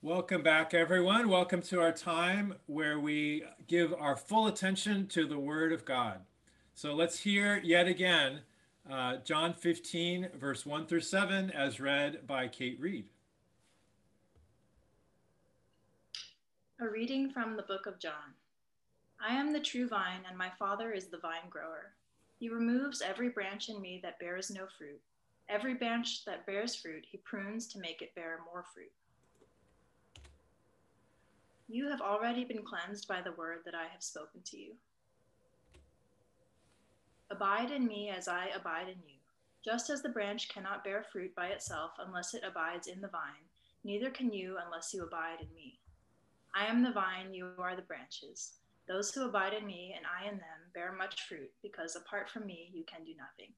Welcome back, everyone. Welcome to our time where we give our full attention to the Word of God. So let's hear yet again John 15, verse 1 through 7, as read by Kate Reed. A reading from the book of John. I am the true vine, and my Father is the vine grower. He removes every branch in me that bears no fruit. Every branch that bears fruit, he prunes to make it bear more fruit. You have already been cleansed by the word that I have spoken to you. Abide in me as I abide in you. Just as the branch cannot bear fruit by itself unless it abides in the vine, neither can you unless you abide in me. I am the vine, you are the branches. Those who abide in me and I in them bear much fruit, because apart from me you can do nothing.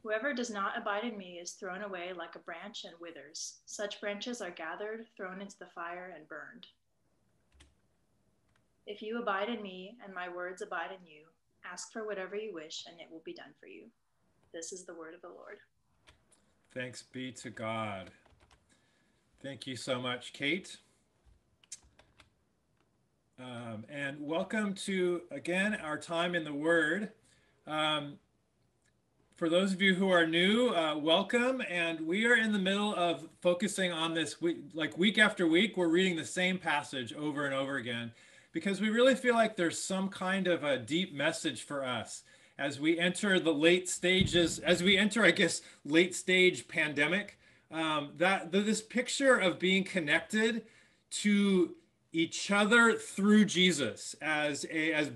Whoever does not abide in me is thrown away like a branch and withers. Such branches are gathered, thrown into the fire, and burned. If you abide in me and my words abide in you, ask for whatever you wish and it will be done for you. This is the word of the Lord. Thanks be to God. Thank you so much, Kate. And welcome to, again, our time in the Word. Um, For those of you who are new, welcome. And we are in the middle of focusing on this week, like week after week, we're reading the same passage over and over again because we really feel like there's some kind of a deep message for us as we enter the late stages, as we enter, I guess, late stage pandemic. This picture of being connected to each other through Jesus as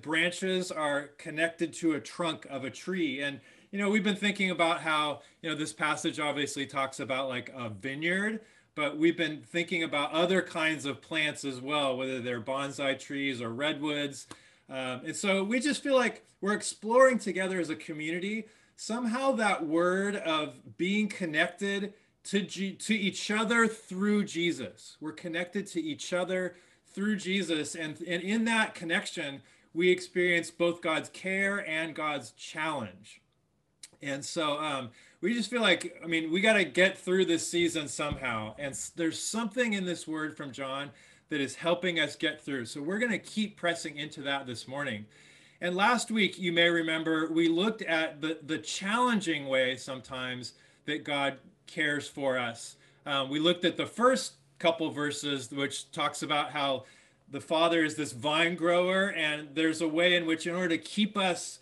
branches are connected to a trunk of a tree. And we've been thinking about how, this passage obviously talks about like a vineyard, but we've been thinking about other kinds of plants as well, whether they're bonsai trees or redwoods. And so we just feel like we're exploring together as a community somehow that word of being connected to each other through Jesus. We're connected to each other through Jesus. And in that connection, we experience both God's care and God's challenge. And so we just feel like, we got to get through this season somehow. And there's something in this word from John that is helping us get through. So we're going to keep pressing into that this morning. And last week, you may remember, we looked at the challenging way sometimes that God cares for us. We looked at the first couple verses, which talks about how the Father is this vine grower, and there's a way in which, in order to keep us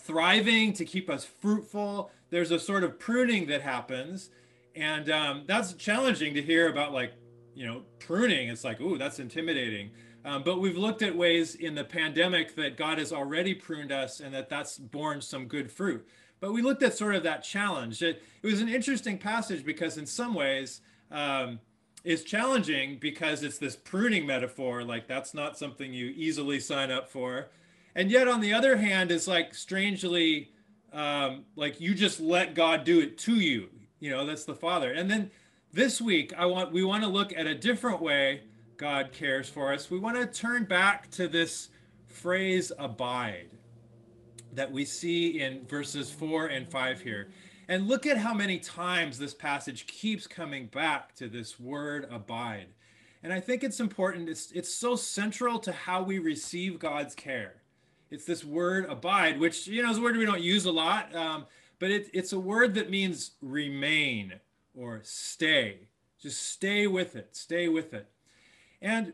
thriving, to keep us fruitful, there's a sort of pruning that happens. And that's challenging to hear about, like, pruning. It's like, ooh, that's intimidating. But we've looked at ways in the pandemic that God has already pruned us and that's borne some good fruit. But we looked at sort of that challenge. It was an interesting passage because in some ways it's challenging because it's this pruning metaphor. Like that's not something you easily sign up for. And yet on the other hand, it's like strangely like you just let God do it to you. That's the Father. And then this week, we want to look at a different way God cares for us. We want to turn back to this phrase abide that we see in verses 4 and 5 here. And look at how many times this passage keeps coming back to this word abide. And I think it's important. It's so central to how we receive God's care. It's this word abide, which, is a word we don't use a lot, but it's a word that means remain or stay. Just stay with it. Stay with it. And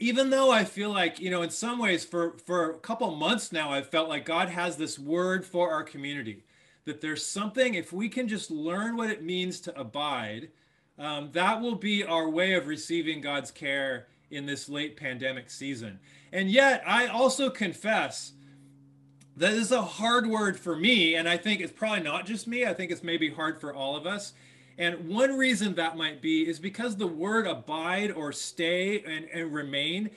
even though I feel like, in some ways for a couple months now, I've felt like God has this word for our community, that there's something, if we can just learn what it means to abide, that will be our way of receiving God's care in this late pandemic season. And yet, I also confess that is a hard word for me. And I think it's probably not just me. I think it's maybe hard for all of us. And one reason that might be is because the word abide or stay and remain,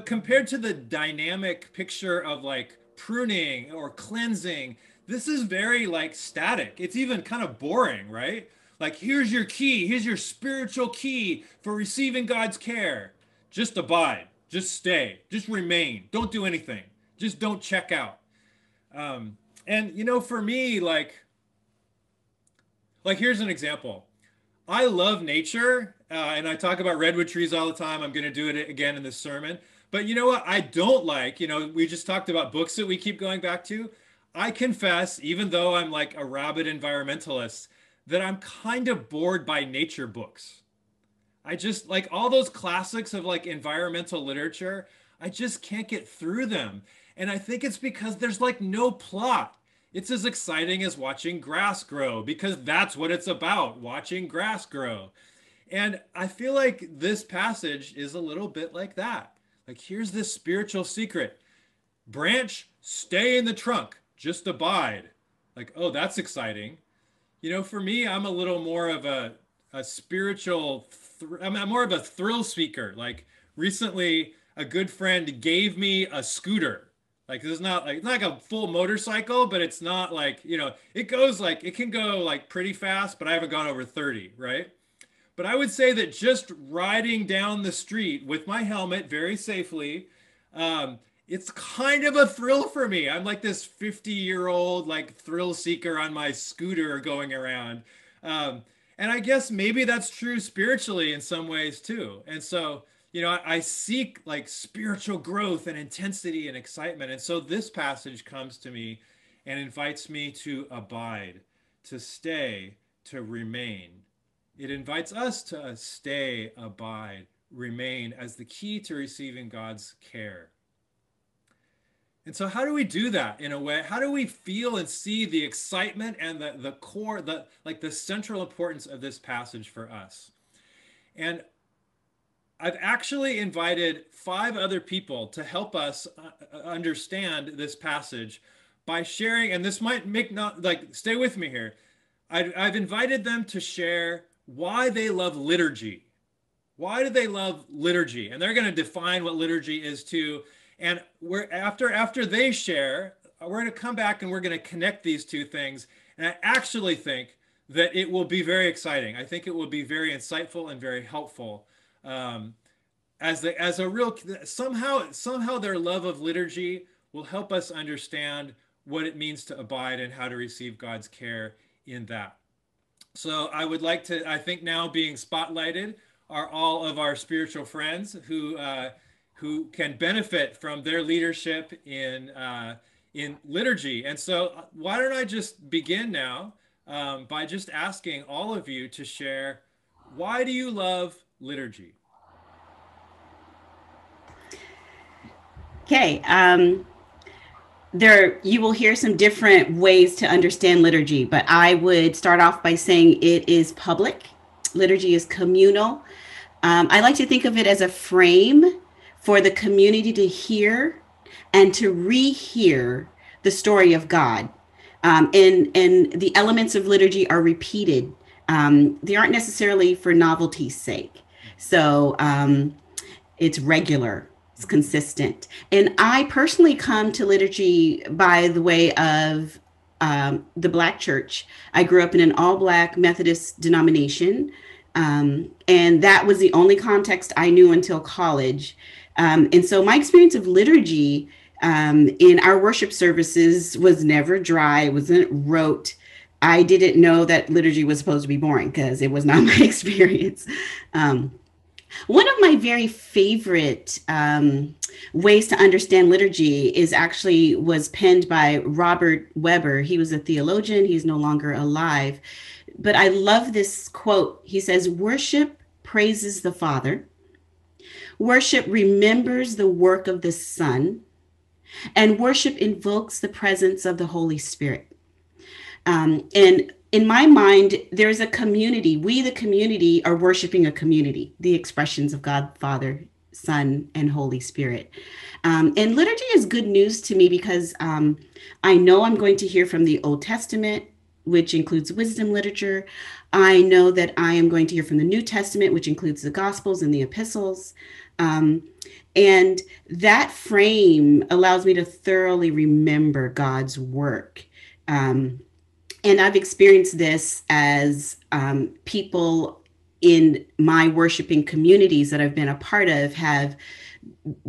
compared to the dynamic picture of like pruning or cleansing, this is very like static. It's even kind of boring, right? Like, here's your key. Here's your spiritual key for receiving God's care. Just abide. Just stay. Just remain. Don't do anything. Just don't check out. And for me, like here's an example. I love nature, and I talk about redwood trees all the time. I'm going to do it again in this sermon. But you know what? I don't like, we just talked about books that we keep going back to. I confess, even though I'm like a rabid environmentalist, that I'm kind of bored by nature books. I just like all those classics of like environmental literature. I just can't get through them. And I think it's because there's like no plot. It's as exciting as watching grass grow because that's what it's about, watching grass grow. And I feel like this passage is a little bit like that. Like, here's this spiritual secret: branch, stay in the trunk, just abide. Like, oh, that's exciting. For me, I'm a little more of a spiritual, I'm more of a thrill seeker. Like, recently, a good friend gave me a scooter. Like, this is not like, it's not like a full motorcycle, but it's not like, it goes like, it can go like pretty fast, but I haven't gone over 30, right? But I would say that just riding down the street with my helmet very safely, it's kind of a thrill for me. I'm like this 50-year-old like thrill seeker on my scooter going around. And I guess maybe that's true spiritually in some ways too. And so, I seek like spiritual growth and intensity and excitement. And so this passage comes to me and invites me to abide, to stay, to remain. It invites us to stay, abide, remain as the key to receiving God's care. And so how do we do that in a way? How do we feel and see the excitement and the core, the central importance of this passage for us? And I've actually invited 5 other people to help us understand this passage by sharing, and this might make not like, stay with me here. I've invited them to share why they love liturgy. Why do they love liturgy? And they're going to define what liturgy is too. And after they share, we're going to come back and we're going to connect these two things. And I actually think that it will be very exciting. I think it will be very insightful and very helpful. As a real, somehow their love of liturgy will help us understand what it means to abide and how to receive God's care in that. So I would like to, I think now being spotlighted are all of our spiritual friends who can benefit from their leadership in liturgy. And so why don't I just begin now by just asking all of you to share, why do you love liturgy? Okay. You will hear some different ways to understand liturgy, but I would start off by saying it is public. Liturgy is communal. I like to think of it as a frame for the community to hear and to rehear the story of God. And the elements of liturgy are repeated. They aren't necessarily for novelty's sake. So it's regular. It's consistent. And I personally come to liturgy by the way of the Black church. I grew up in an all-Black Methodist denomination. And that was the only context I knew until college. And so my experience of liturgy in our worship services was never dry. It wasn't rote. I didn't know that liturgy was supposed to be boring because it was not my experience. One of my very favorite ways to understand liturgy was penned by Robert Weber. He was a theologian. He's no longer alive. But I love this quote. He says, "Worship praises the Father. Worship remembers the work of the Son. And worship invokes the presence of the Holy Spirit." And in my mind, there's a community. We, the community, are worshiping a community, the expressions of God, Father, Son, and Holy Spirit. And liturgy is good news to me because I know I'm going to hear from the Old Testament, which includes wisdom literature. I know that I am going to hear from the New Testament, which includes the Gospels and the epistles. And that frame allows me to thoroughly remember God's work. And I've experienced this as people in my worshiping communities that I've been a part of have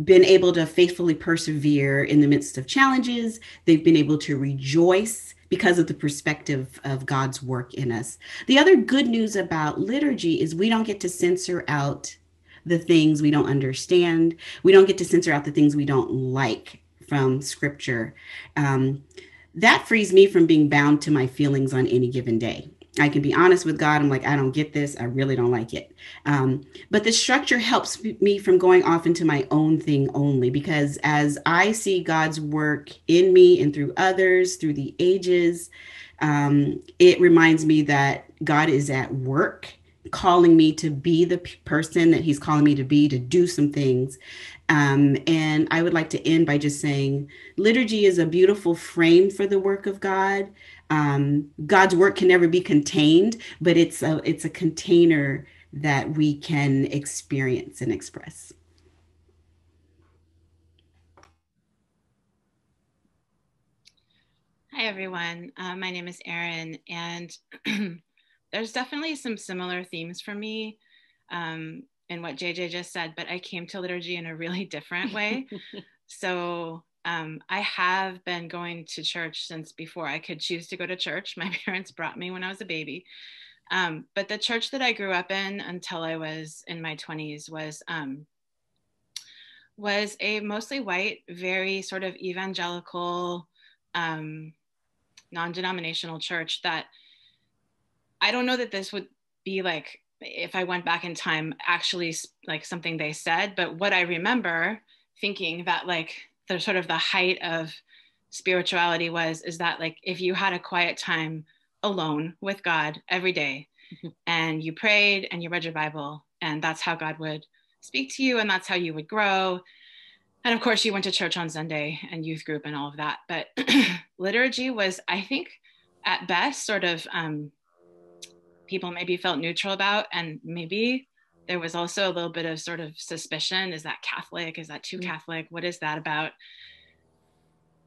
been able to faithfully persevere in the midst of challenges. They've been able to rejoice because of the perspective of God's work in us. The other good news about liturgy is we don't get to censor out the things we don't understand. We don't get to censor out the things we don't like from scripture. That frees me from being bound to my feelings on any given day. I can be honest with God. I'm like, I don't get this. I really don't like it. But the structure helps me from going off into my own thing only, because as I see God's work in me and through others, through the ages, it reminds me that God is at work, calling me to be the person that he's calling me to be, to do some things. And I would like to end by just saying liturgy is a beautiful frame for the work of God. God's work can never be contained, but it's a container that we can experience and express. Hi, everyone. My name is Erin, and there's definitely some similar themes for me in what JJ just said, but I came to liturgy in a really different way. So I have been going to church since before I could choose to go to church. My parents brought me when I was a baby. But the church that I grew up in until I was in my 20s was a mostly white, very sort of evangelical, non-denominational church that I don't know that this would be like, if I went back in time, actually like something they said, but what I remember thinking that like the sort of the height of spirituality is that like, if you had a quiet time alone with God every day and you prayed and you read your Bible, and that's how God would speak to you and that's how you would grow. And of course you went to church on Sunday and youth group and all of that. But liturgy was, I think at best sort of, people maybe felt neutral about, and maybe there was also a little bit of sort of suspicion. Is that Catholic? Is that too Catholic? What is that about?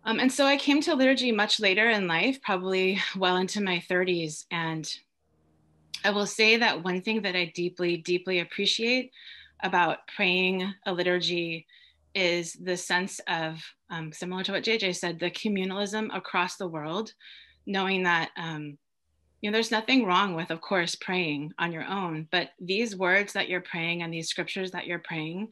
And so I came to liturgy much later in life, probably well into my 30s. And I will say that one thing that I deeply, deeply appreciate about praying a liturgy is the sense of, similar to what JJ said, the communalism across the world, knowing that, there's nothing wrong with, of course, praying on your own, but these words that you're praying and these scriptures that you're praying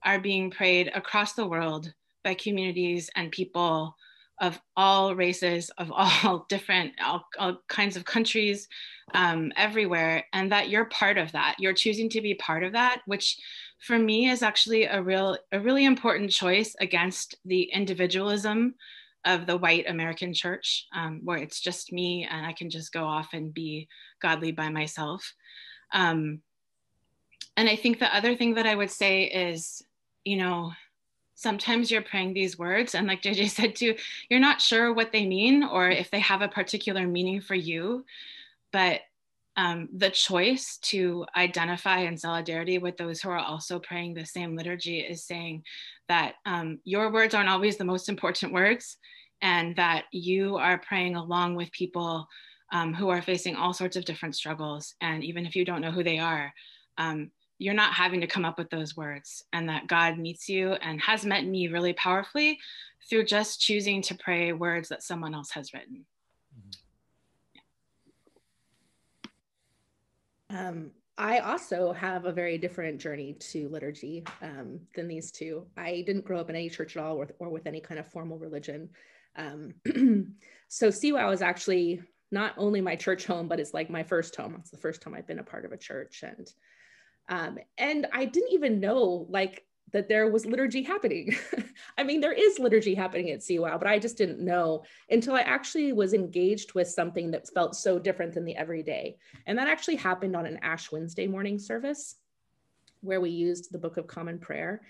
are being prayed across the world by communities and people of all races, of all different, all kinds of countries, everywhere, and that you're part of that. You're choosing to be part of that, which for me is actually a really important choice against the individualism of the white American church, where it's just me and I can just go off and be godly by myself. And I think the other thing that I would say is, sometimes you're praying these words and like JJ said too, you're not sure what they mean or if they have a particular meaning for you, but the choice to identify in solidarity with those who are also praying the same liturgy is saying that your words aren't always the most important words, and that you are praying along with people who are facing all sorts of different struggles. And even if you don't know who they are, you're not having to come up with those words, and that God meets you and has met me really powerfully through just choosing to pray words that someone else has written. I also have a very different journey to liturgy than these two. I didn't grow up in any church at all or with any kind of formal religion. So CWOW is actually not only my church home, but it's like my first home. It's the first time I've been a part of a church. And I didn't even know like that there was liturgy happening. I mean, there is liturgy happening at CWOW, but I just didn't know until I actually was engaged with something that felt so different than the everyday. And that actually happened on an Ash Wednesday morning service where we used the Book of Common Prayer,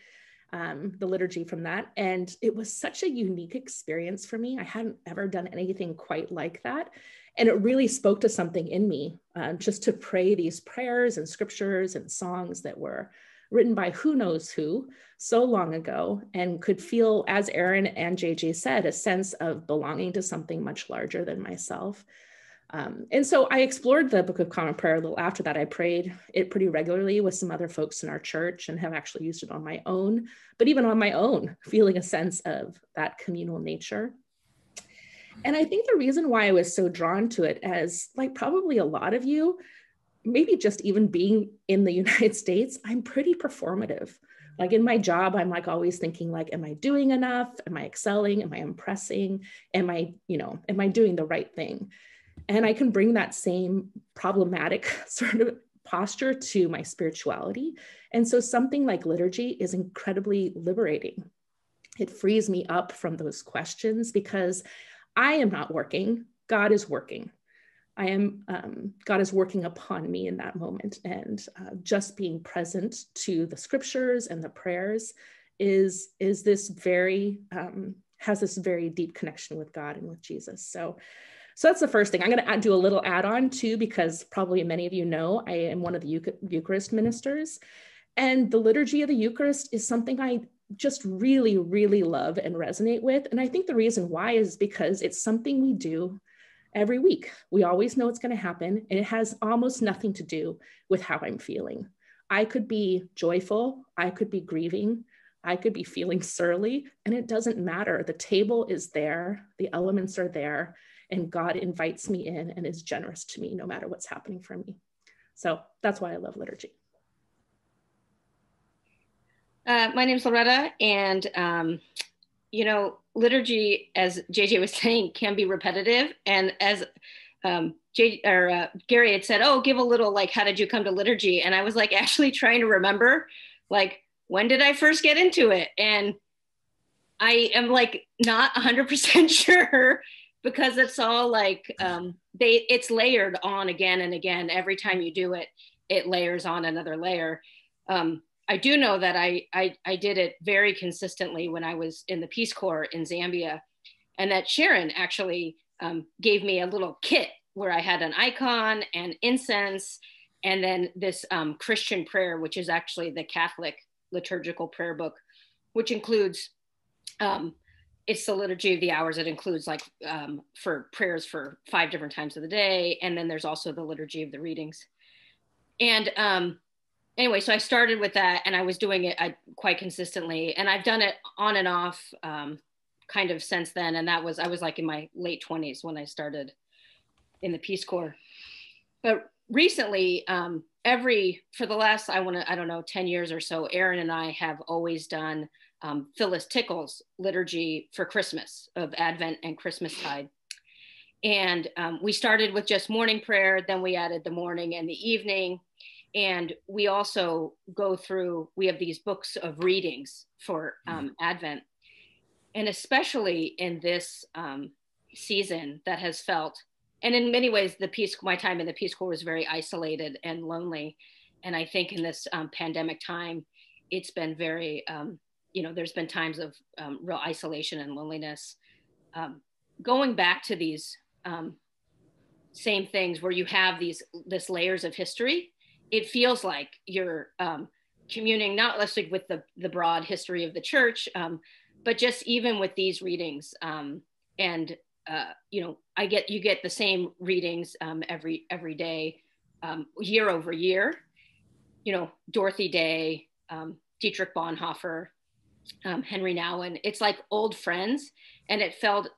the liturgy from that. And it was such a unique experience for me. I hadn't ever done anything quite like that. And it really spoke to something in me, just to pray these prayers and scriptures and songs that were written by who knows who so long ago, and could feel, as Erin and JJ said, a sense of belonging to something much larger than myself. And so I explored the Book of Common Prayer a little after that. I prayed it pretty regularly with some other folks in our church and have actually used it on my own, but even on my own, feeling a sense of that communal nature. And I think the reason why I was so drawn to it, as like probably a lot of you, maybe just even being in the United States, I'm pretty performative. Like in my job, I'm like always thinking like, am I doing enough? Am I excelling? Am I impressing? Am I doing the right thing? And I can bring that same problematic sort of posture to my spirituality. And so something like liturgy is incredibly liberating. It frees me up from those questions because I am not working, God is working. God is working upon me in that moment. And just being present to the scriptures and the prayers has this very deep connection with God and with Jesus. So that's the first thing. I'm going to do a little add-on too, because probably many of you know, I am one of the Eucharist ministers. And the liturgy of the Eucharist is something I just really, really love and resonate with. And I think the reason why is because it's something we do every week. We always know it's going to happen. And it has almost nothing to do with how I'm feeling. I could be joyful. I could be grieving. I could be feeling surly. And it doesn't matter. The table is there. The elements are there. And God invites me in and is generous to me no matter what's happening for me. So that's why I love liturgy. My name's Loretta, and liturgy, as JJ was saying, can be repetitive. And as Gary had said, oh, give a little, like, how did you come to liturgy? And I was like, actually trying to remember, like, when did I first get into it? And I am like not 100% sure, because it's all like, it's layered on again and again. Every time you do it, it layers on another layer. I do know that I did it very consistently when I was in the Peace Corps in Zambia, and that Sharon actually gave me a little kit where I had an icon and incense, and then this Christian prayer, which is actually the Catholic liturgical prayer book, which includes, it's the Liturgy of the Hours. It includes like for prayers for 5 different times of the day. And then there's also the Liturgy of the Readings. And anyway, so I started with that, and I was doing it quite consistently, and I've done it on and off kind of since then. And I was like in my late 20s when I started in the Peace Corps. But recently, for the last, 10 years or so, Erin and I have always done Phyllis Tickle's liturgy for Christmas, of Advent and Christmastide. And we started with just morning prayer, then we added the morning and the evening. And we also we have these books of readings for Advent. And especially in this season that has felt, and in many ways, my time in the Peace Corps was very isolated and lonely. And I think in this pandemic time, it's been very, there's been times of real isolation and loneliness. Going back to these same things where you have this layers of history, it feels like you're communing not less like with the broad history of the church, but just even with these readings. You get the same readings every day, year over year. Dorothy Day, Dietrich Bonhoeffer, Henry Nouwen. It's like old friends, and it felt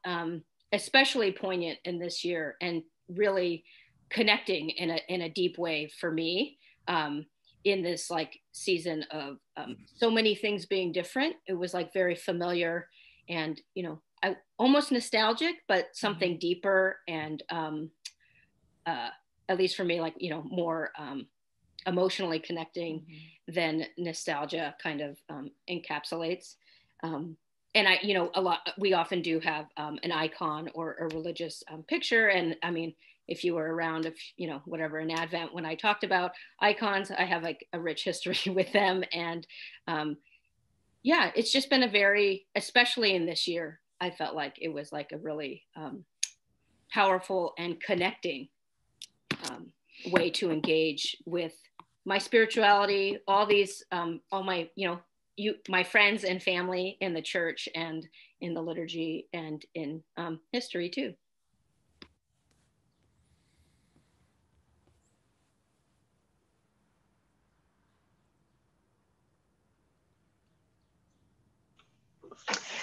especially poignant in this year, and really connecting in a deep way for me in this like season of so many things being different. It was like very familiar and almost nostalgic, but something deeper, and at least for me, like more emotionally connecting than nostalgia kind of encapsulates. And we often do have an icon or a religious picture. And I mean, if you were around, whatever, in Advent, when I talked about icons, I have like a rich history with them. And it's just been especially in this year, I felt like it was like a really powerful and connecting way to engage with my spirituality, all my, my friends and family in the church and in the liturgy and in history too.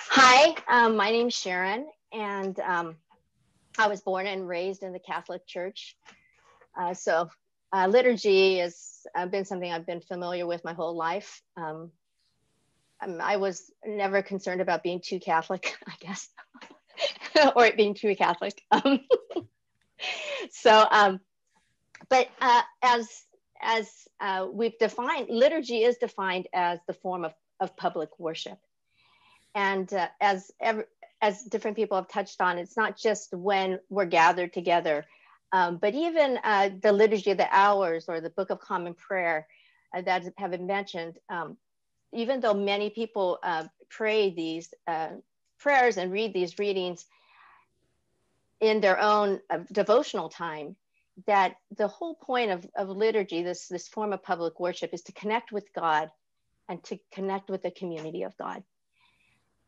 Hi, my name's Sharon, and I was born and raised in the Catholic Church. So liturgy has been something I've been familiar with my whole life. I was never concerned about being too Catholic, I guess, or being too Catholic. But as we've defined, liturgy is defined as the form of public worship. And as different people have touched on, it's not just when we're gathered together, but even the Liturgy of the Hours or the Book of Common Prayer that have been mentioned, even though many people pray these prayers and read these readings in their own devotional time, that the whole point of liturgy, this form of public worship, is to connect with God and to connect with the community of God.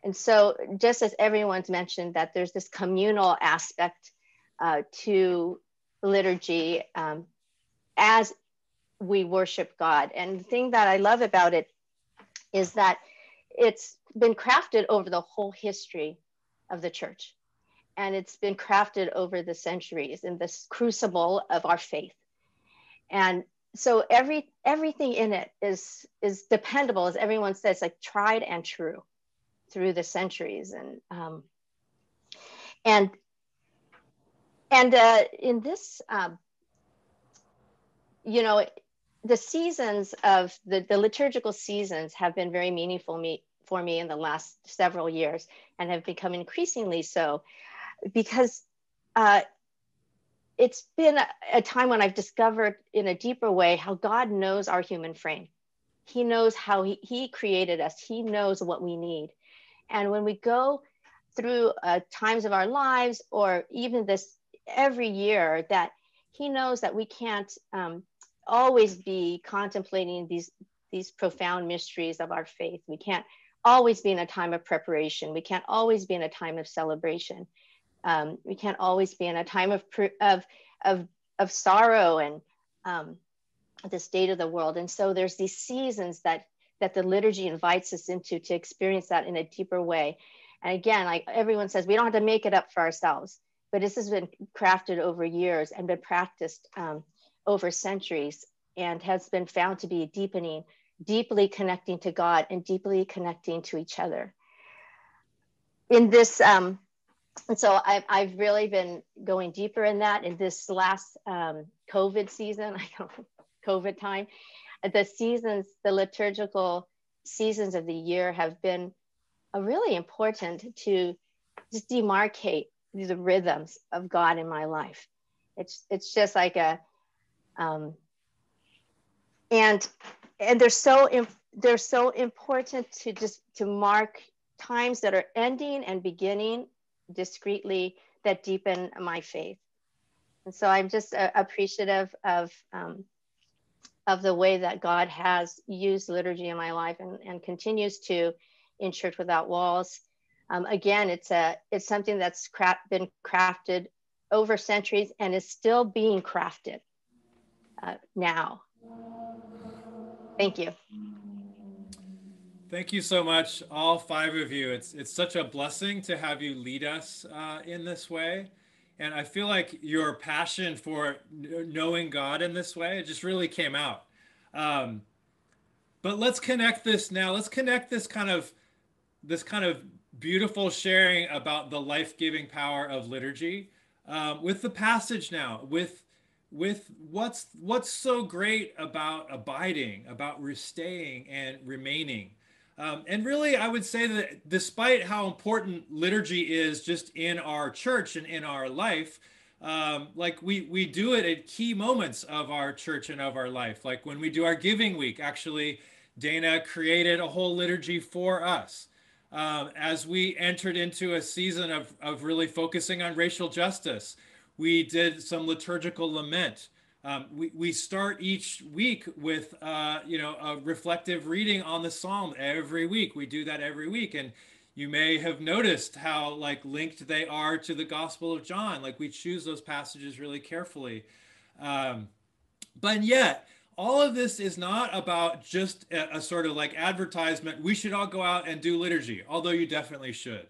And so just as everyone's mentioned, that there's this communal aspect to liturgy as we worship God. And the thing that I love about it is that it's been crafted over the whole history of the church. And it's been crafted over the centuries in this crucible of our faith. And so everything in it is dependable, as everyone says, like tried and true through the centuries. And in this, the seasons of the liturgical seasons have been very meaningful for me in the last several years, and have become increasingly so, because it's been a time when I've discovered in a deeper way how God knows our human frame. He knows how he created us. He knows what we need. And when we go through times of our lives, or even this every year, that he knows that we can't always be contemplating these profound mysteries of our faith. We can't always be in a time of preparation. We can't always be in a time of celebration. We can't always be in a time of sorrow and the state of the world. And so there's these seasons that the liturgy invites us into, to experience that in a deeper way. And again, like everyone says, we don't have to make it up for ourselves, but this has been crafted over years and been practiced over centuries, and has been found to be deepening, deeply connecting to God and deeply connecting to each other. In this, and so I've really been going deeper in that in this last COVID season, COVID time. The liturgical seasons of the year have been really important to just demarcate the rhythms of God in my life. It's just like and they're so important to mark times that are ending and beginning discreetly, that deepen my faith. And so I'm just appreciative of the way that God has used liturgy in my life, and continues to in Church Without Walls. Again, it's something that's been crafted over centuries and is still being crafted now. Thank you. Thank you so much, all five of you. It's such a blessing to have you lead us in this way. And I feel like your passion for knowing God in this way, it just really came out. But let's connect this now. Let's connect this kind of beautiful sharing about the life-giving power of liturgy with the passage now, with what's so great about abiding, about staying and remaining. And really, I would say that despite how important liturgy is just in our church and in our life, like we do it at key moments of our church and of our life. Like when we do our giving week, actually, Dana created a whole liturgy for us. As we entered into a season of really focusing on racial justice, we did some liturgical lament. We start each week with a reflective reading on the Psalm every week. We do that every week, and you may have noticed how linked they are to the Gospel of John. Like we choose those passages really carefully, but yet all of this is not about just a sort of advertisement. We should all go out and do liturgy, although you definitely should.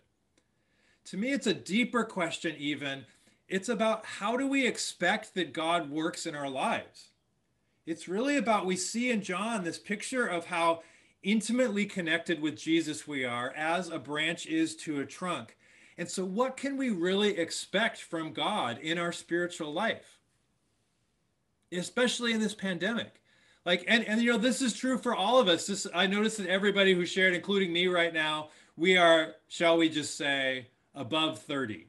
To me, it's a deeper question even. It's about how do we expect that God works in our lives? It's really about, we see in John this picture of how intimately connected with Jesus we are as a branch is to a trunk. And so what can we really expect from God in our spiritual life, especially in this pandemic? Like, and you know, this is true for all of us. This, I noticed that everybody who shared, including me right now, we are, shall we just say, above 30.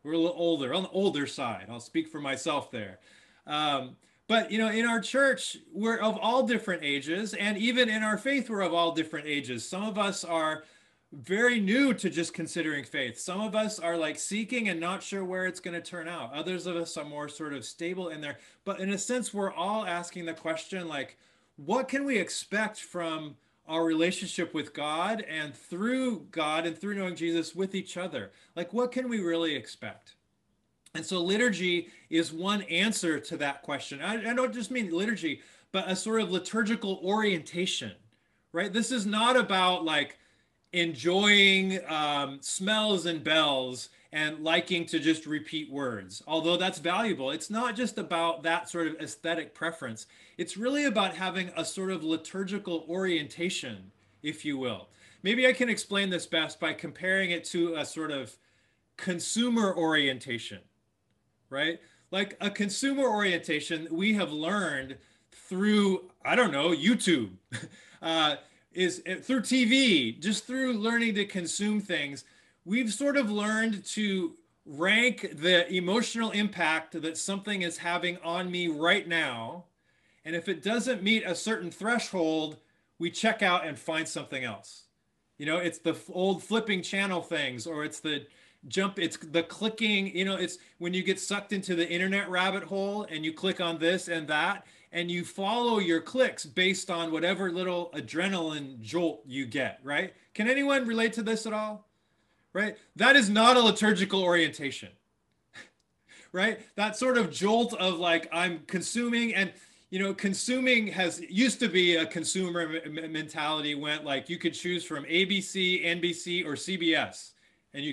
We're a little older, on the older side. I'll speak for myself there. But you know, in our church, we're of all different ages, and even in our faith, we're of all different ages. Some of us are very new to just considering faith. Some of us are like seeking and not sure where it's going to turn out. Others of us are more sort of stable in there. But in a sense, we're all asking the question, like, what can we expect from our relationship with God and through knowing Jesus with each other? Like, what can we really expect? And so liturgy is one answer to that question. I don't just mean liturgy, but a sort of liturgical orientation, right? This is not about like enjoying smells and bells and liking to just repeat words, although that's valuable. It's not just about that sort of aesthetic preference. It's really about having a sort of liturgical orientation, if you will. Maybe I can explain this best by comparing it to a sort of consumer orientation, right? Like a consumer orientation we have learned through, I don't know, YouTube, is through TV, just through learning to consume things. We've sort of learned to rank the emotional impact that something is having on me right now. And if it doesn't meet a certain threshold, we check out and find something else. You know, it's the old flipping channel things, or it's the it's the clicking, you know, it's when you get sucked into the internet rabbit hole and you click on this and that, and you follow your clicks based on whatever little adrenaline jolt you get, right? Can anyone relate to this at all? Right? That is not a liturgical orientation, right? That sort of jolt of like, I'm consuming, and you know, consuming used to be a consumer mentality, went like you could choose from ABC, NBC, or CBS. And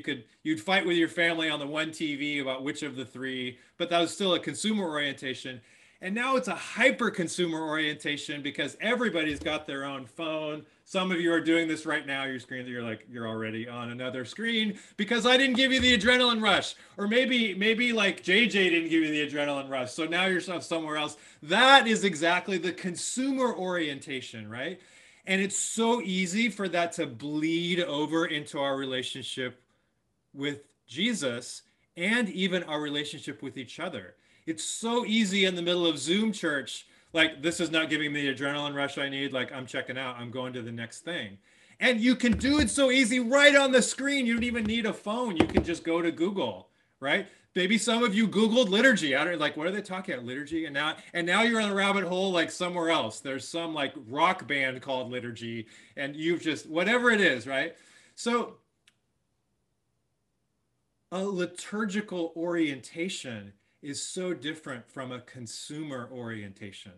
you'd fight with your family on the one TV about which of the three, but that was still a consumer orientation. And now it's a hyper consumer orientation because everybody's got their own phone. Some of you are doing this right now. Your screen, you're already on another screen because I didn't give you the adrenaline rush. Or maybe like JJ didn't give you the adrenaline rush. So now you're somewhere else. That is exactly the consumer orientation, right? And it's so easy for that to bleed over into our relationship with Jesus and even our relationship with each other. It's so easy in the middle of Zoom church, like, this is not giving me the adrenaline rush I need, like, I'm checking out, I'm going to the next thing. And you can do it so easy right on the screen. You don't even need a phone. You can just go to Google, right? Maybe some of you Googled liturgy. I don't, like, what are they talking about, liturgy? And now you're in a rabbit hole like somewhere else. There's some like rock band called liturgy, and you've just, whatever it is, right? So a liturgical orientation is so different from a consumer orientation,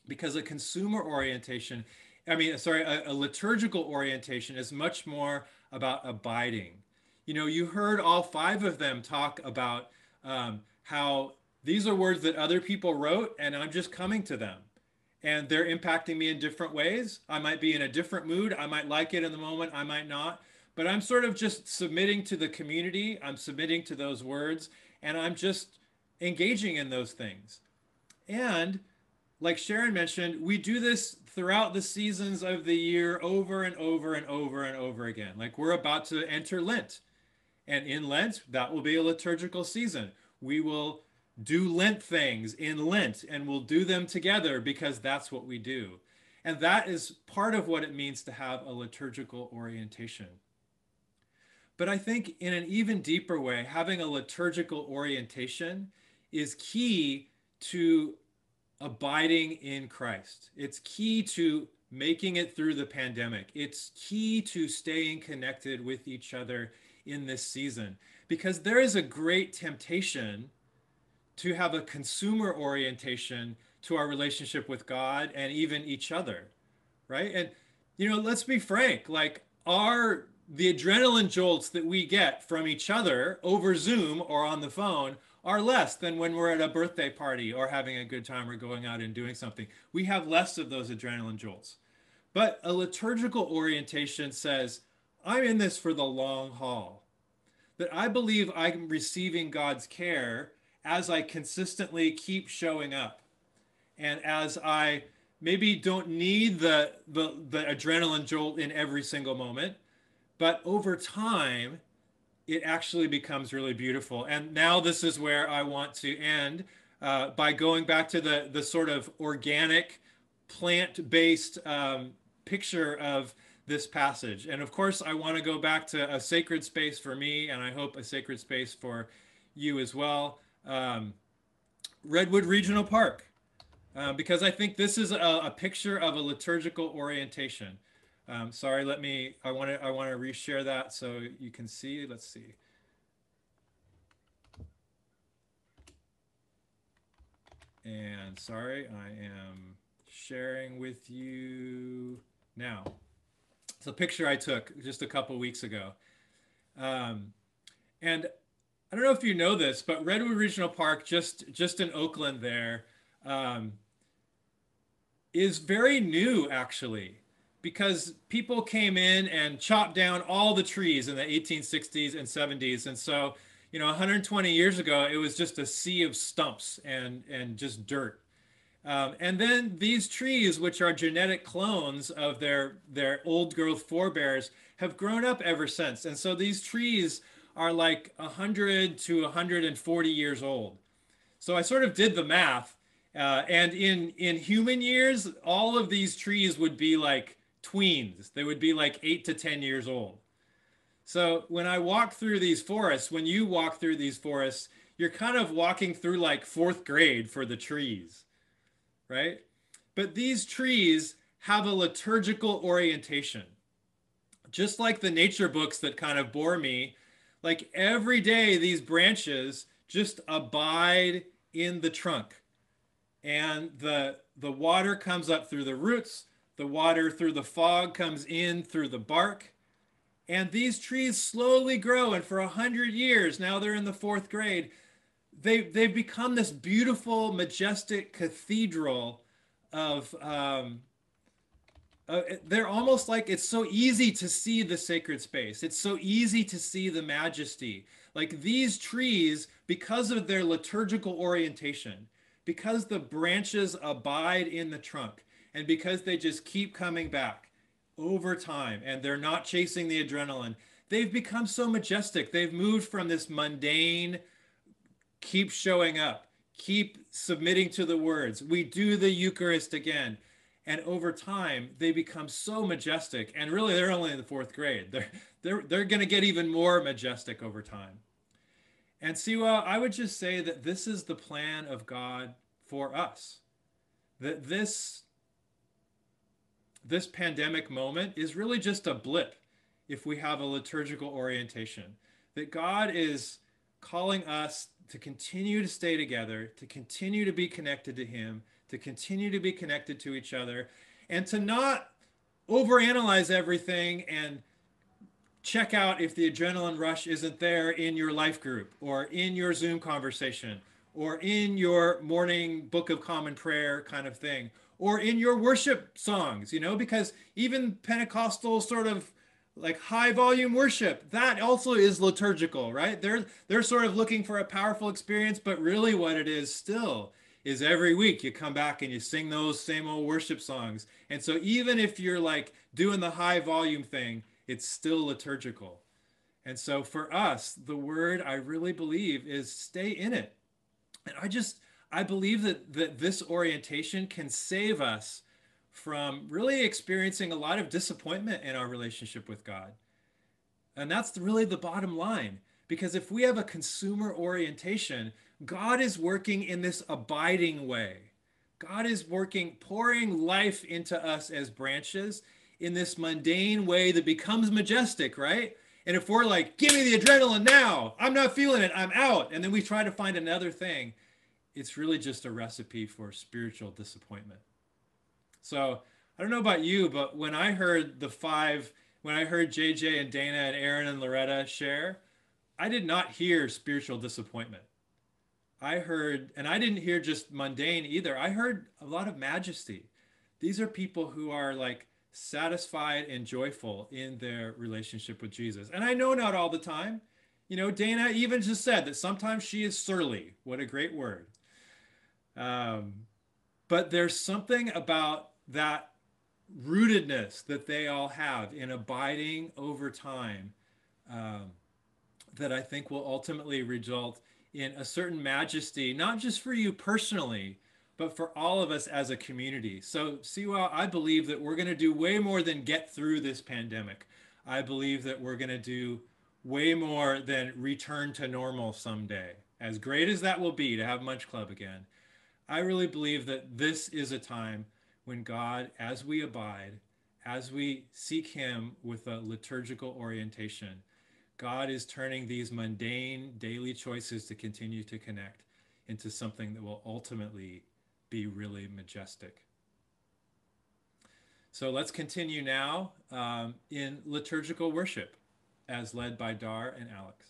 because a consumer orientation, a liturgical orientation is much more about abiding. You know, you heard all five of them talk about how these are words that other people wrote and I'm just coming to them. And they're impacting me in different ways. I might be in a different mood. I might like it in the moment. I might not. But I'm sort of just submitting to the community. I'm submitting to those words. And I'm just engaging in those things. And like Sharon mentioned, we do this throughout the seasons of the year over and over and over and over again. Like, we're about to enter Lent. And in Lent, that will be a liturgical season. We will do Lent things in Lent, and we'll do them together because that's what we do. And that is part of what it means to have a liturgical orientation. But I think in an even deeper way, having a liturgical orientation is key to abiding in Christ. It's key to making it through the pandemic. It's key to staying connected with each other in this season, because there is a great temptation to have a consumer orientation to our relationship with God and even each other, right? And, you know, let's be frank, like, our the adrenaline jolts that we get from each other over Zoom or on the phone are less than when we're at a birthday party or having a good time or going out and doing something. We have less of those adrenaline jolts. But a liturgical orientation says, I'm in this for the long haul. That I believe I'm receiving God's care as I consistently keep showing up. And as I maybe don't need the adrenaline jolt in every single moment, but over time, it actually becomes really beautiful. And now this is where I want to end by going back to the sort of organic, plant-based picture of this passage. And of course, I want to go back to a sacred space for me, and I hope a sacred space for you as well. Redwood Regional Park, because I think this is a picture of a liturgical orientation. Sorry, I want to reshare that so you can see. Let's see. And sorry, I am sharing with you now. It's a picture I took just a couple weeks ago. And I don't know if you know this, but Redwood Regional Park, just in Oakland there, is very new actually, because people came in and chopped down all the trees in the 1860s and 70s. And so, 120 years ago, it was just a sea of stumps and just dirt. And then these trees, which are genetic clones of their old growth forebears, have grown up ever since. And so these trees are like 100 to 140 years old. So I sort of did the math. And in human years, all of these trees would be like tweens. They would be like 8 to 10 years old. So when I walk through these forests, when you walk through these forests, you're kind of walking through like 4th grade for the trees, right? But these trees have a liturgical orientation. Just like the nature books that kind of bore me, like every day these branches just abide in the trunk. And the water comes up through the roots, the water through the fog comes in through the bark. And these trees slowly grow, and for 100 years, now they're in the 4th grade, they've become this beautiful, majestic cathedral of, they're almost like, it's so easy to see the sacred space. It's so easy to see the majesty. Like these trees, because of their liturgical orientation, because the branches abide in the trunk, and because they just keep coming back over time, and they're not chasing the adrenaline, they've become so majestic. They've moved from this mundane, keep showing up, keep submitting to the words, we do the Eucharist again. And over time, they become so majestic. And really, they're only in the 4th grade. They're going to get even more majestic over time. And Siwa, I would just say that this is the plan of God for us. That this pandemic moment is really just a blip if we have a liturgical orientation. That God is calling us to continue to stay together, to continue to be connected to Him, to continue to be connected to each other, and to not overanalyze everything and check out if the adrenaline rush isn't there in your life group or in your Zoom conversation or in your morning Book of Common Prayer kind of thing, or in your worship songs, because even Pentecostal sort of like high volume worship, that also is liturgical, right? They're sort of looking for a powerful experience, but really what it is still is every week you come back and you sing those same old worship songs. And so even if you're like doing the high volume thing, it's still liturgical. And so for us, the word I really believe is stay in it. And I believe that this orientation can save us from really experiencing a lot of disappointment in our relationship with God. And that's really the bottom line. Because if we have a consumer orientation, God is working in this abiding way. God is working, pouring life into us as branches in this mundane way that becomes majestic, right? And if we're like, give me the adrenaline now, I'm not feeling it, I'm out. And then we try to find another thing. It's really just a recipe for spiritual disappointment. So I don't know about you, but when I heard the 5 when I heard JJ and Dana and Aaron and Loretta share, I did not hear spiritual disappointment. I heard, and I didn't hear just mundane either. I heard a lot of majesty. These are people who are like satisfied and joyful in their relationship with Jesus. And I know not all the time. You know, Dana even just said that sometimes she is surly. What a great word. But there's something about that rootedness that they all have in abiding over time that I think will ultimately result in a certain majesty, not just for you personally, but for all of us as a community. So, Siwa, I believe that we're going to do way more than get through this pandemic. I believe that we're going to do way more than return to normal someday. As great as that will be to have Munch Club again, I really believe that this is a time when God, as we abide, as we seek him with a liturgical orientation, God is turning these mundane daily choices to continue to connect into something that will ultimately be really majestic. So let's continue now in liturgical worship as led by Dar and Alex.